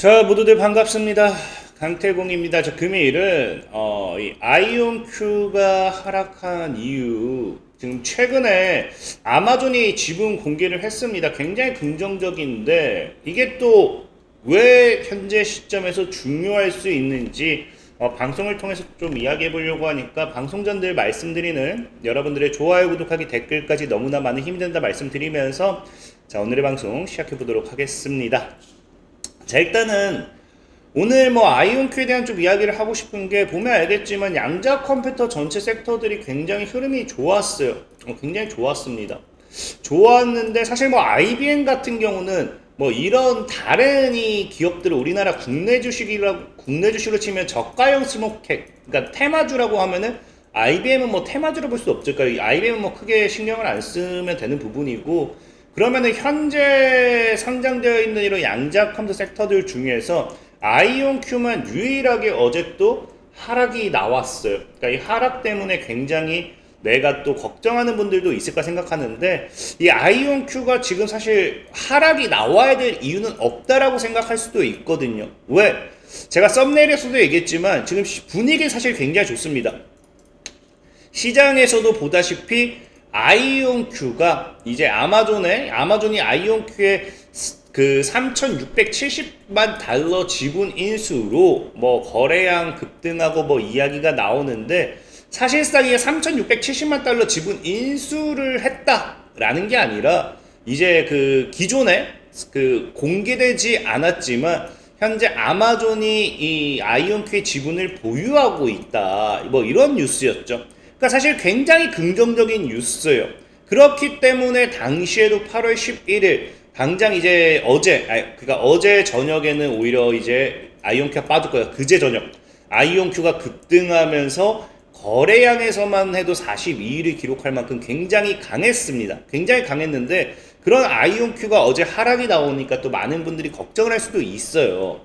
자, 모두들 반갑습니다. 강태공입니다. 저 금요일은 이 아이온큐가 하락한 이유, 지금 최근에 아마존이 지분 공개를 했습니다. 굉장히 긍정적인데 이게 또 왜 현재 시점에서 중요할 수 있는지 방송을 통해서 좀 이야기해 보려고 하니까 방송 전 늘 말씀드리는 여러분들의 좋아요, 구독하기, 댓글까지 너무나 많은 힘이 된다 말씀드리면서 자, 오늘의 방송 시작해 보도록 하겠습니다. 자, 일단은 오늘 아이온큐에 대한 좀 이야기를 하고 싶은 게, 보면 알겠지만 양자 컴퓨터 전체 섹터들이 굉장히 흐름이 좋았어요. 굉장히 좋았습니다. 좋았는데 사실 IBM 같은 경우는 이런 다른 이 기업들을 우리나라 국내 주식으로 치면 저가형 스몰캡, 그러니까 테마주라고 하면은 IBM은 테마주로 볼 수 없죠. 그러니까 IBM은 크게 신경을 안 쓰면 되는 부분이고, 그러면은 현재 상장되어 있는 이런 양자 컴퓨터 섹터들 중에서 아이온큐만 유일하게 어제 또 하락이 나왔어요. 그러니까 이 하락 때문에 굉장히 내가 또 걱정하는 분들도 있을까 생각하는데, 이 아이온큐가 지금 사실 하락이 나와야 될 이유는 없다라고 생각할 수도 있거든요. 왜? 제가 썸네일에서도 얘기했지만 지금 분위기 사실 굉장히 좋습니다. 시장에서도 보다시피 아이온큐가 이제 아마존이 아이온큐의 그 3,670만 달러 지분 인수로 거래량 급등하고 이야기가 나오는데, 사실상 이게 3,670만 달러 지분 인수를 했다라는 게 아니라 이제 그 기존에 그 공개되지 않았지만 현재 아마존이 이 아이온큐의 지분을 보유하고 있다, 이런 뉴스였죠. 그러니까 사실 굉장히 긍정적인 뉴스예요. 그렇기 때문에 당시에도 8월 11일 당장 이제 어제 저녁에는 오히려 이제 아이온큐가 빠졌고요. 그제 저녁 아이온큐가 급등하면서 거래량에서만 해도 42일을 기록할 만큼 굉장히 강했습니다. 굉장히 강했는데, 그런 아이온큐가 어제 하락이 나오니까 또 많은 분들이 걱정을 할 수도 있어요.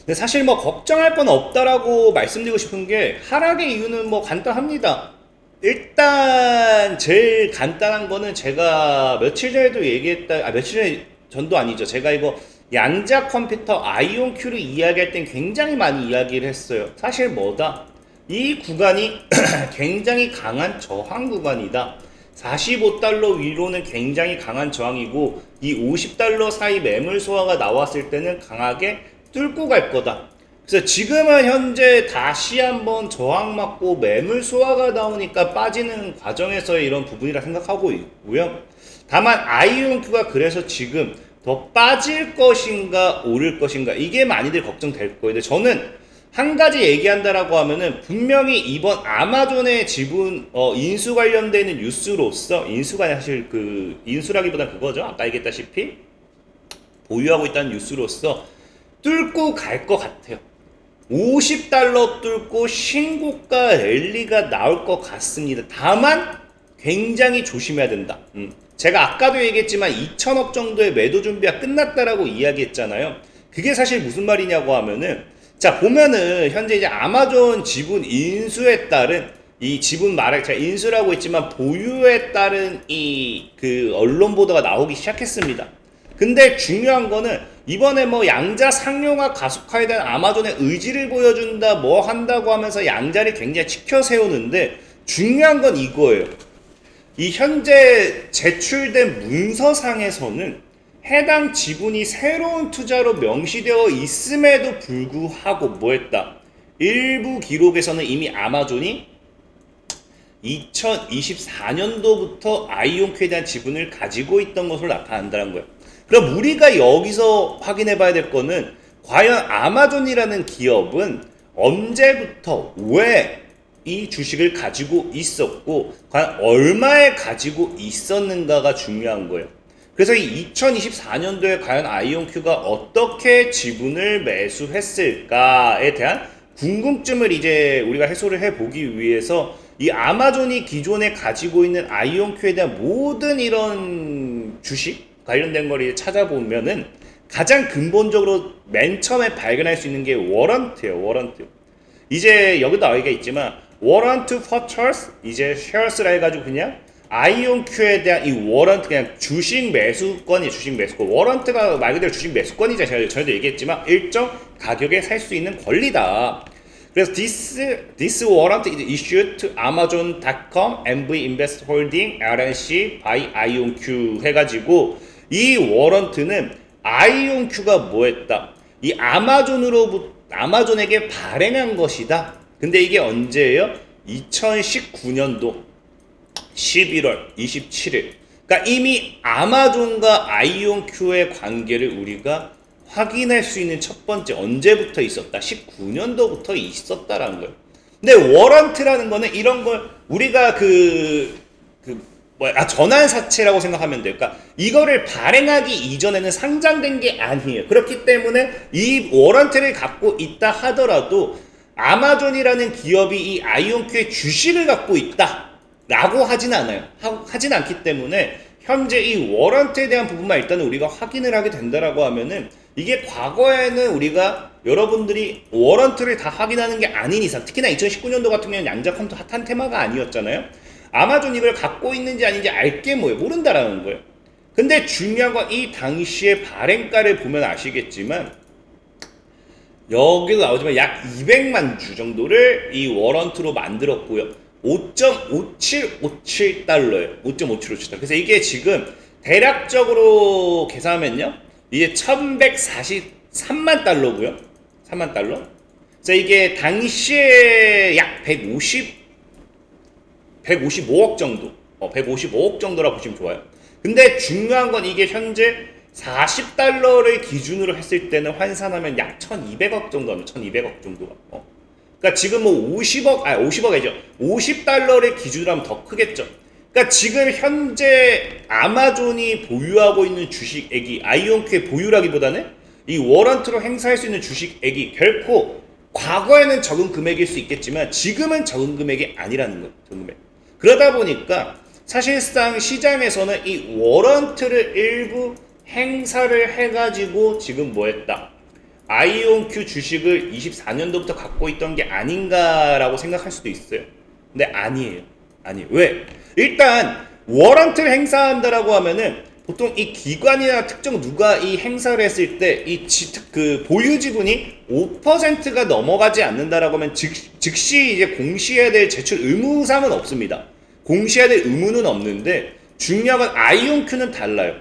근데 사실 걱정할 건 없다라고 말씀드리고 싶은 게, 하락의 이유는 간단합니다. 일단 제일 간단한 거는 제가 며칠 전에도 얘기했다, 며칠 전도 아니죠. 제가 이거 양자 컴퓨터 아이온큐를 이야기할 땐 굉장히 많이 이야기를 했어요. 사실 이 구간이 굉장히 강한 저항 구간이다. 45달러 위로는 굉장히 강한 저항이고, 이 50달러 사이 매물 소화가 나왔을 때는 강하게 뚫고 갈 거다. 그래서 지금은 현재 다시 한번 저항 맞고 매물 소화가 나오니까 빠지는 과정에서의 이런 부분이라 생각하고 있고요. 다만 아이온큐가 그래서 지금 더 빠질 것인가 오를 것인가, 이게 많이들 걱정될 거예요. 근데 저는 한 가지 얘기한다라고 하면은, 분명히 이번 아마존의 지분 인수 관련되는 뉴스로서, 인수가 사실 인수라기보다 그거죠. 아까 얘기했다시피 보유하고 있다는 뉴스로서 뚫고 갈 것 같아요. 50달러 뚫고 신고가 랠리가 나올 것 같습니다. 다만 굉장히 조심해야 된다. 제가 아까도 얘기했지만 2천억 정도의 매도 준비가 끝났다라고 이야기했잖아요. 그게 사실 무슨 말이냐고 하면은, 자, 보면은 현재 이제 아마존 지분 인수에 따른 이 지분 제가 인수라고 했지만 보유에 따른 그 언론 보도가 나오기 시작했습니다. 근데 중요한 거는 이번에 양자 상용화 가속화에 대한 아마존의 의지를 보여준다, 한다고 하면서 양자를 굉장히 치켜 세우는데, 중요한 건 이거예요. 이 현재 제출된 문서상에서는 해당 지분이 새로운 투자로 명시되어 있음에도 불구하고 했다. 일부 기록에서는 이미 아마존이 2024년도부터 아이온큐에 대한 지분을 가지고 있던 것으로 나타난다는 거예요. 그럼 우리가 여기서 확인해 봐야 될 거는, 과연 아마존이라는 기업은 언제부터 왜 이 주식을 가지고 있었고, 과연 얼마에 가지고 있었는가가 중요한 거예요. 그래서 이 2024년도에 과연 아이온큐가 어떻게 지분을 매수했을까에 대한 궁금증을 이제 우리가 해소를 해보기 위해서, 이 아마존이 기존에 가지고 있는 아이온큐에 대한 모든 이런 주식 관련된 걸 이제 찾아보면은, 가장 근본적으로 맨 처음에 발견할 수 있는 게 워런트예요. 워런트. 이제 여기도 나와 있지만 워런트 퍼처스 이제 쉐어스라 해가지고 그냥 아이온큐에 대한 이 워런트, 그냥 주식 매수권이 주식 매수권. 워런트가 말 그대로 주식 매수권이자 제가 전에도 얘기했지만 일정 가격에 살 수 있는 권리다. 그래서 this warrant is issued to Amazon.com MV Invest Holding LLC by IonQ 해가지고 이 워런트는 아이온큐가 뭐했다? 이 아마존에게 발행한 것이다. 근데 이게 언제예요? 2019년도 11월 27일. 그러니까 이미 아마존과 아이온큐의 관계를 우리가 확인할 수 있는 첫 번째 언제부터 있었다? 19년도부터 있었다라는 거예요. 근데 워런트라는 거는 이런 걸 우리가 전환사채라고 생각하면 돼요. 그러니까 이거를 발행하기 이전에는 상장된 게 아니에요. 그렇기 때문에 이 워런트를 갖고 있다 하더라도 아마존이라는 기업이 이 아이온큐의 주식을 갖고 있다라고 하진 않아요. 하진 않기 때문에 현재 이 워런트에 대한 부분만 일단은 우리가 확인을 하게 된다라고 하면은 이게 과거에는 우리가 여러분들이 워런트를 다 확인하는 게 아닌 이상, 특히나 2019년도 같은 경우는 양자 컴퓨터 핫한 테마가 아니었잖아요. 아마존 이걸 갖고 있는지 아닌지 알게 뭐예요? 모른다라는 거예요. 근데 중요한 건 이 당시의 발행가를 보면 아시겠지만 여기도 나오지만 약 200만 주 정도를 이 워런트로 만들었고요. 5.5757달러예요. 5.5757달러. 그래서 이게 지금 대략적으로 계산하면요. 이게 1143만 달러고요. 3만 달러. 그래서 이게 당시에 약 155억 정도. 155억 정도라 보시면 좋아요. 근데 중요한 건 이게 현재 40달러를 기준으로 했을 때는 환산하면 약 1200억 정도 합니다. 1200억 정도가. 그러니까 지금 뭐 50억 아니죠. 50달러를 기준으로 하면 더 크겠죠. 그러니까 지금 현재 아마존이 보유하고 있는 주식액이 아이온큐의 보유라기보다는 이 워런트로 행사할 수 있는 주식액이 결코 과거에는 적은 금액일 수 있겠지만 지금은 적은 금액이 아니라는 거예요. 적은 금액. 그러다 보니까 사실상 시장에서는 이 워런트를 일부 행사를 해가지고 지금 뭐 했다? 아이온큐 주식을 24년도부터 갖고 있던 게 아닌가라고 생각할 수도 있어요. 근데 아니에요. 왜? 일단 워런트를 행사한다라고 하면은 보통 이 기관이나 특정 누가 이 행사를 했을 때 이 보유 지분이 5%가 넘어가지 않는다라고 하면 즉시 이제 공시해야 될 제출 의무상은 없습니다. 공시해야 될 의무는 없는데 중요한 건 아이온큐는 달라요.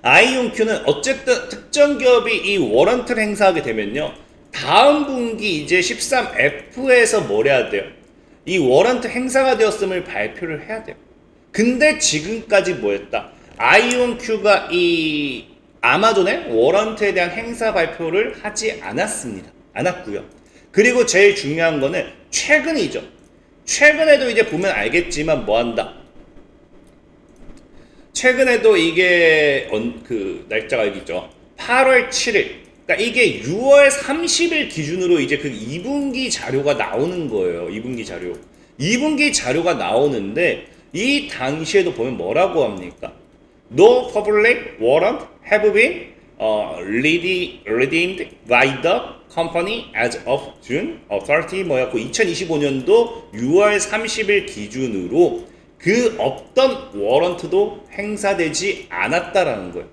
아이온큐는 어쨌든 특정 기업이 이 워런트를 행사하게 되면요. 다음 분기 이제 13F에서 뭘 해야 돼요? 이 워런트 행사가 되었음을 발표를 해야 돼요. 근데 지금까지 뭐였다? 아이온큐가 이 아마존의 워런트에 대한 행사 발표를 하지 않았고요. 그리고 제일 중요한 거는 최근이죠. 최근에도 이제 보면 알겠지만 뭐 한다? 최근에도 이게 그 날짜가 여기죠. 8월 7일. 그러니까 이게 6월 30일 기준으로 이제 그 2분기 자료가 나오는 거예요. 2분기 자료. 2분기 자료가 나오는데 이 당시에도 보면 뭐라고 합니까? No public warrant have been redeemed by the company as of June 30 뭐였고 2025년도 6월 30일 기준으로 그 어떤 워런트도 행사되지 않았다라는 거예요.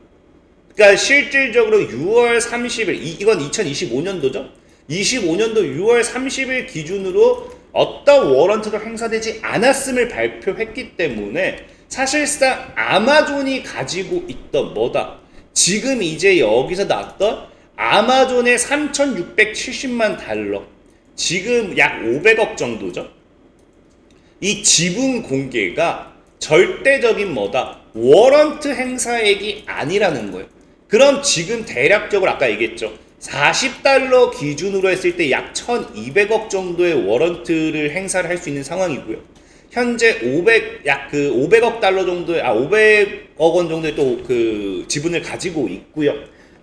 그러니까 실질적으로 6월 30일 이건 2025년도죠. 25년도 6월 30일 기준으로 어떤 워런트도 행사되지 않았음을 발표했기 때문에 사실상 아마존이 가지고 있던 뭐다? 지금 이제 여기서 나왔던 아마존의 3,670만 달러 지금 약 500억 정도죠. 이 지분 공개가 절대적인 뭐다? 워런트 행사액이 아니라는 거예요. 그럼 지금 대략적으로 아까 얘기했죠. 40달러 기준으로 했을 때 약 1200억 정도의 워런트를 행사를 할 수 있는 상황이고요. 현재 500억 달러 정도의 500억 원 정도의 또 그 지분을 가지고 있고요.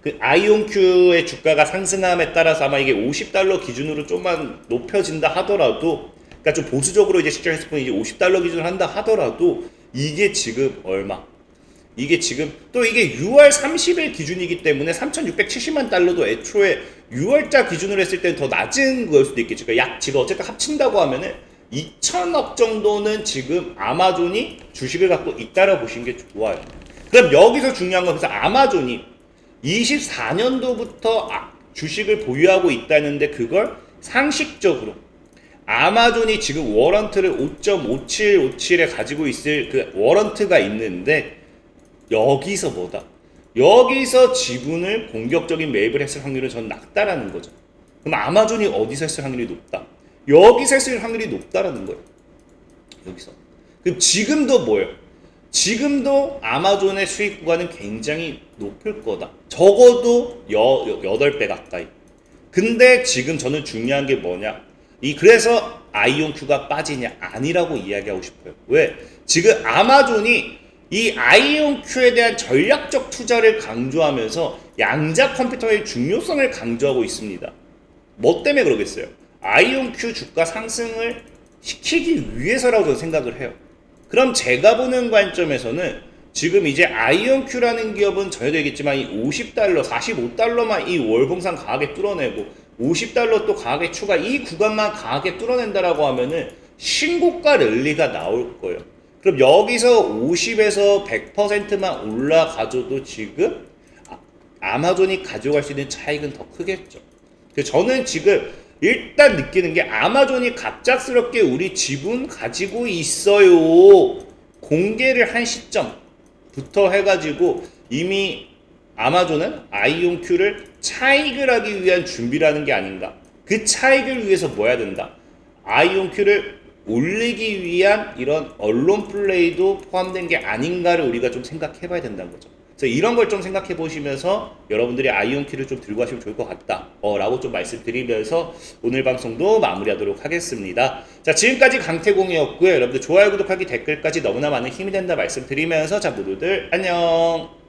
그 아이온큐의 주가가 상승함에 따라서 아마 이게 50달러 기준으로 좀만 높여진다 하더라도, 그러니까 좀 보수적으로 이제 시장에서 보면 이제 50달러 기준으로 한다 하더라도 이게 지금 얼마? 이게 지금 또 이게 6월 30일 기준이기 때문에 3,670만 달러도 애초에 6월자 기준으로 했을 때는 더 낮은 거일 수도 있겠죠. 그러니까 약 지금 어쨌든 합친다고 하면은 2천억 정도는 지금 아마존이 주식을 갖고 있다라고 보시는 게 좋아요. 그럼 여기서 중요한 건 그래서 아마존이 24년도부터 주식을 보유하고 있다는데 그걸 상식적으로 아마존이 지금 워런트를 5.5757에 가지고 있을 그 워런트가 있는데 여기서 뭐다? 여기서 지분을 공격적인 매입을 했을 확률은 전 낮다라는 거죠. 그럼 아마존이 어디서 했을 확률이 높다? 여기서 했을 확률이 높다라는 거예요. 여기서. 그럼 지금도 뭐예요? 지금도 아마존의 수익 구간은 굉장히 높을 거다. 적어도 8배 가까이. 근데 지금 저는 중요한 게 뭐냐? 그래서 아이온큐가 빠지냐? 아니라고 이야기하고 싶어요. 왜? 지금 아마존이 이 아이온큐에 대한 전략적 투자를 강조하면서 양자 컴퓨터의 중요성을 강조하고 있습니다. 뭐 때문에 그러겠어요? 아이온큐 주가 상승을 시키기 위해서라고 저는 생각을 해요. 그럼 제가 보는 관점에서는 지금 이제 아이온큐라는 기업은 전에도 얘기했지만 이 50달러, 45달러만 이 월봉상 강하게 뚫어내고 50달러 또 강하게 추가 이 구간만 강하게 뚫어낸다라고 하면은 신고가 랠리가 나올 거예요. 그럼 여기서 50에서 100%만 올라가줘도 지금 아마존이 가져갈 수 있는 차익은 더 크겠죠. 저는 지금 일단 느끼는 게 아마존이 갑작스럽게 우리 지분 가지고 있어요 공개를 한 시점부터 해가지고 이미 아마존은 아이온큐를 차익을 하기 위한 준비라는 게 아닌가. 그 차익을 위해서 뭐 해야 된다? 아이온큐를 올리기 위한 이런 언론 플레이도 포함된 게 아닌가를 우리가 좀 생각해 봐야 된다는 거죠. 그래서 이런 걸 좀 생각해 보시면서 여러분들이 아이온큐를 좀 들고 가시면 좋을 것 같다 라고 좀 말씀드리면서 오늘 방송도 마무리하도록 하겠습니다. 자, 지금까지 강태공이었고요. 여러분들 좋아요, 구독하기, 댓글까지 너무나 많은 힘이 된다 말씀드리면서 자, 모두들 안녕.